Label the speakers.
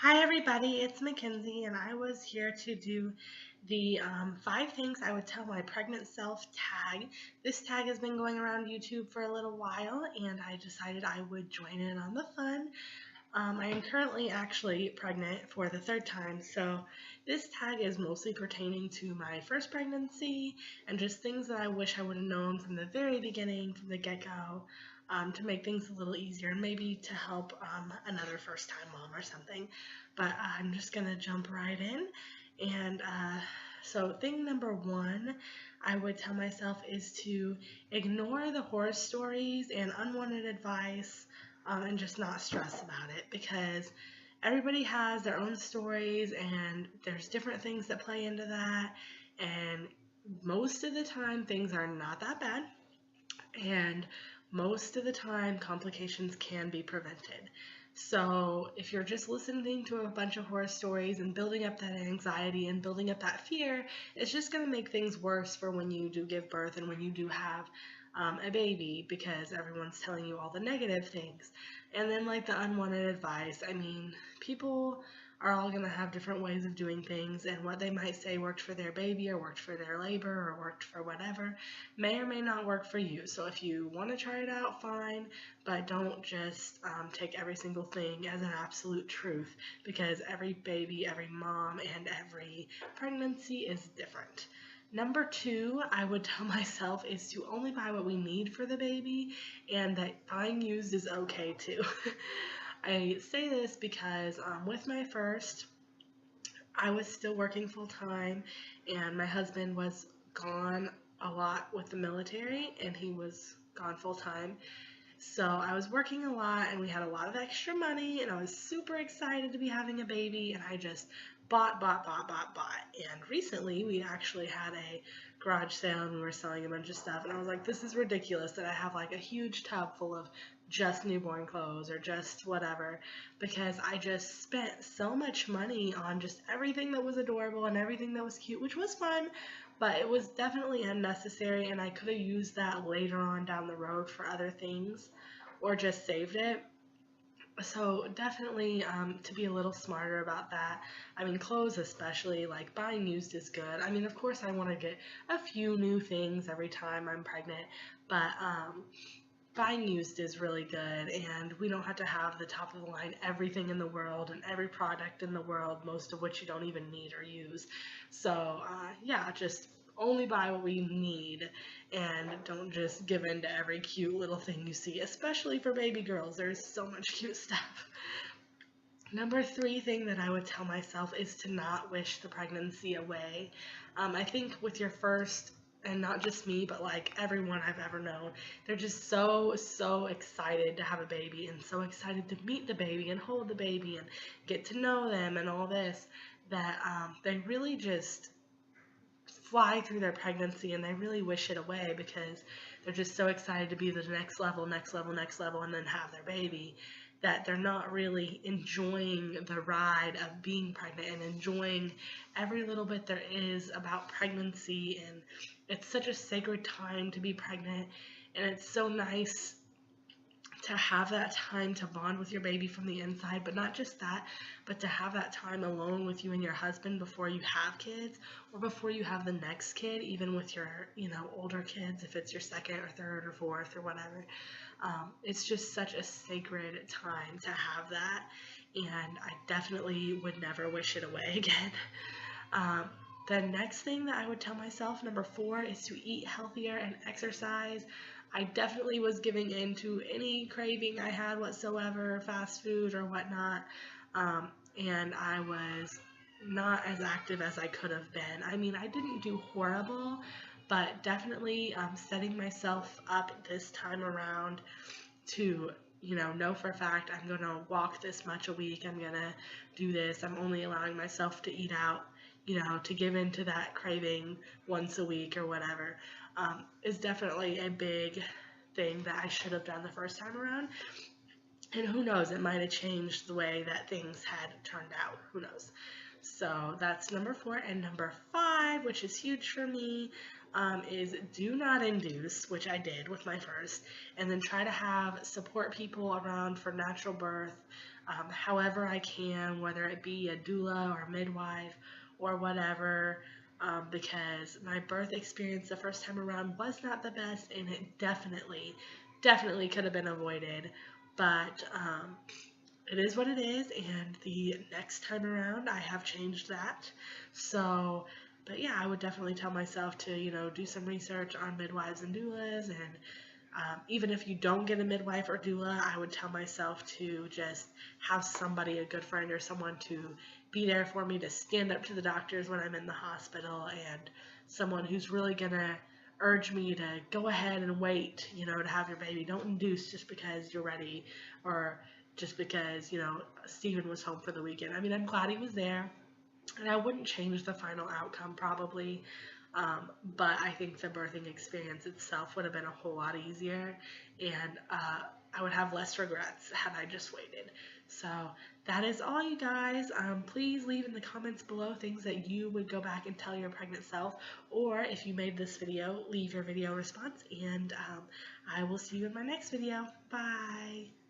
Speaker 1: Hi everybody, it's Mackenzie and I was here to do the 5 things I would tell my pregnant self tag. This tag has been going around YouTube for a little while and I decided I would join in on the fun. I am currently actually pregnant for the third time, so this tag is mostly pertaining to my first pregnancy and just things that I wish I would have known from the very beginning, from the get-go, to make things a little easier and maybe to help another first-time mom or something. But I'm just going to jump right in. And so thing number one I would tell myself is to ignore the horror stories and unwanted advice and just not stress about it because everybody has their own stories and there's different things that play into that. And most of the time, things are not that bad. And most of the time, complications can be prevented. So, if you're just listening to a bunch of horror stories and building up that anxiety and building up that fear, it's just going to make things worse for when you do give birth and when you do have a baby because everyone's telling you all the negative things. And then, like the unwanted advice, I mean, people are all going to have different ways of doing things, and what they might say worked for their baby or worked for their labor or worked for whatever may or may not work for you. So if you want to try it out, fine, but don't just take every single thing as an absolute truth because every baby, every mom, and every pregnancy is different. Number two, I would tell myself is to only buy what we need for the baby and that buying used is okay too. I say this because with my first, I was still working full time and my husband was gone a lot with the military and he was gone full time. So I was working a lot and we had a lot of extra money and I was super excited to be having a baby and I just bought. And recently we actually had a garage sale and we were selling a bunch of stuff and I was like, this is ridiculous that I have like a huge tub full of just newborn clothes or just whatever because I just spent so much money on just everything that was adorable and everything that was cute, which was fun, but it was definitely unnecessary and I could have used that later on down the road for other things or just saved it. So definitely to be a little smarter about that. I mean, clothes especially, like buying used is good. I mean, of course I want to get a few new things every time I'm pregnant, but buying used is really good and we don't have to have the top of the line everything in the world and every product in the world, most of which you don't even need or use. So yeah, just only buy what we need and don't just give in to every cute little thing you see, especially for baby girls. There's so much cute stuff. Number three thing that I would tell myself is to not wish the pregnancy away. I think with your first, and not just me, but like everyone I've ever known, they're just so excited to have a baby and so excited to meet the baby and hold the baby and get to know them and all this that they really just fly through their pregnancy and they really wish it away because they're just so excited to be the next level, and then have their baby that they're not really enjoying the ride of being pregnant and enjoying every little bit there is about pregnancy. And it's such a sacred time to be pregnant and it's so nice to have that time to bond with your baby from the inside, but not just that, but to have that time alone with you and your husband before you have kids or before you have the next kid, even with your, older kids, if it's your second or third or fourth or whatever. It's just such a sacred time to have that, and I definitely would never wish it away again. Um, the next thing that I would tell myself, number four, is to eat healthier and exercise. I definitely was giving in to any craving I had whatsoever, fast food or whatnot, and I was not as active as I could have been. I mean, I didn't do horrible, but definitely setting myself up this time around to know for a fact I'm going to walk this much a week, I'm going to do this, I'm only allowing myself to eat out, to give in to that craving once a week or whatever, is definitely a big thing that I should have done the first time around. And who knows, it might have changed the way that things had turned out. Who knows? So that's number four. And number five, which is huge for me, is do not induce, which I did with my first, and then try to have support people around for natural birth, however I can, whether it be a doula or a midwife or whatever, because my birth experience the first time around was not the best, and it definitely could have been avoided, but it is what it is, and the next time around I have changed that. So, but yeah, I would definitely tell myself to, do some research on midwives and doulas, and even if you don't get a midwife or doula, I would tell myself to just have somebody, a good friend or someone, to be there for me, to stand up to the doctors when I'm in the hospital, and someone who's really gonna urge me to go ahead and wait, to have your baby. Don't induce just because you're ready, or just because, Steven was home for the weekend. I mean, I'm glad he was there, and I wouldn't change the final outcome probably, but I think the birthing experience itself would have been a whole lot easier, and I would have less regrets had I just waited. So that is all, you guys. Please leave in the comments below things that you would go back and tell your pregnant self, or if you made this video, leave your video response, and I will see you in my next video. Bye!